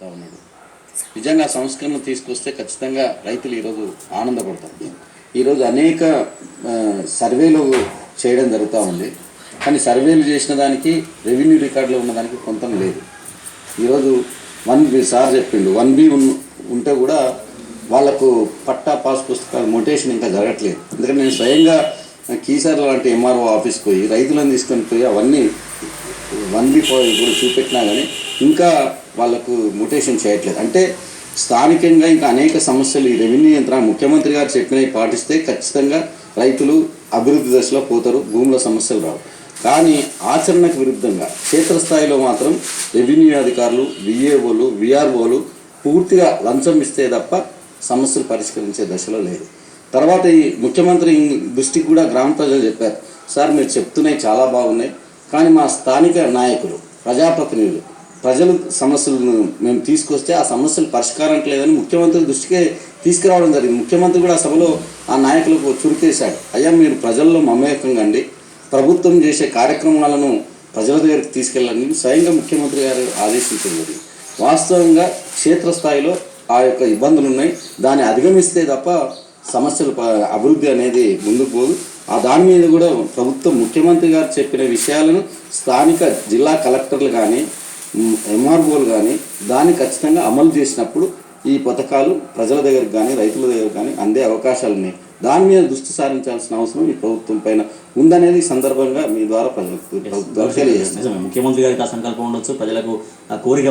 చెప్తా ఉన్నాడు. నిజంగా సంస్కరణ తీసుకొస్తే ఖచ్చితంగా రైతులు ఈరోజు ఆనందపడతారు. ఈరోజు అనేక సర్వేలు చేయడం జరుగుతూ ఉంది, కానీ సర్వేలు చేసిన దానికి రెవెన్యూ రికార్డులో ఉన్నదానికి కొంత లేదు. ఈరోజు 1B సార్ చెప్పిండు, 1B ఉంటే కూడా వాళ్లకు పట్టా పాస్ పుస్తకాలు మొటేషన్ ఇంకా జరగట్లేదు. ఎందుకంటే నేను స్వయంగా కీసర్ లాంటి ఎంఆర్ఓ ఆఫీస్కి పోయి రైతులను తీసుకొని పోయి అవన్నీ 1B కూడా చూపెట్టినా కానీ ఇంకా వాళ్ళకు మొటేషన్ చేయట్లేదు. అంటే స్థానికంగా ఇంకా అనేక సమస్యలు ఈ రెవెన్యూ యంత్రాంగం ముఖ్యమంత్రి గారు చెప్పినవి పాటిస్తే ఖచ్చితంగా రైతులు అభివృద్ధి దశలో పోతారు, భూముల సమస్యలు రావు. కానీ ఆచరణకు విరుద్ధంగా క్షేత్రస్థాయిలో మాత్రం రెవెన్యూ అధికారులు, విఏఓలు, విఆర్ఓలు పూర్తిగా లంచం ఇస్తే తప్ప సమస్యలు పరిష్కరించే దశలో లేదు. తర్వాత ఈ ముఖ్యమంత్రి దృష్టికి కూడా గ్రామ ప్రజలు చెప్పారు, సార్ మీరు చెప్తున్నాయి చాలా బాగున్నాయి, కానీ మా స్థానిక నాయకులు, ప్రజాప్రతినిధులు, ప్రజలు సమస్యలను మేము తీసుకొస్తే ఆ సమస్యలు పరిష్కారం లేదని ముఖ్యమంత్రి దృష్టికే తీసుకురావడం జరిగింది. ముఖ్యమంత్రి కూడా ఆ సభలో ఆ నాయకులకు చురుకేశాడు, అయ్యా మీరు ప్రజల్లో మమేకంగా అండి, ప్రభుత్వం చేసే కార్యక్రమాలను ప్రజల దగ్గరికి తీసుకెళ్ళాలని స్వయంగా ముఖ్యమంత్రి గారు ఆదేశించడం జరిగింది. వాస్తవంగా క్షేత్రస్థాయిలో ఆ యొక్క ఇబ్బందులు ఉన్నాయి, దాన్ని అధిగమిస్తే తప్ప సమస్యలు అభివృద్ధి అనేది ముందుకు పోదు. ఆ దాని మీద కూడా ప్రభుత్వం ముఖ్యమంత్రి గారు చెప్పిన విషయాలను స్థానిక జిల్లా కలెక్టర్లు కానీ ఎంఆర్ఓలు కానీ దాన్ని ఖచ్చితంగా అమలు చేసినప్పుడు ఈ పథకాలు ప్రజల దగ్గరకు కానీ రైతుల దగ్గర కానీ అందే అవకాశాలు ఉన్నాయి. దాని మీద దృష్టి సారించాల్సిన అవసరం ఈ ప్రభుత్వం పైన ఉందనేది ఈ సందర్భంగా మీ ద్వారా ప్రజలకు తెలియజేస్తాను. ముఖ్యమంత్రి గారికి ఆ సంకల్పం ఉండొచ్చు, ప్రజలకు ఆ కోరిక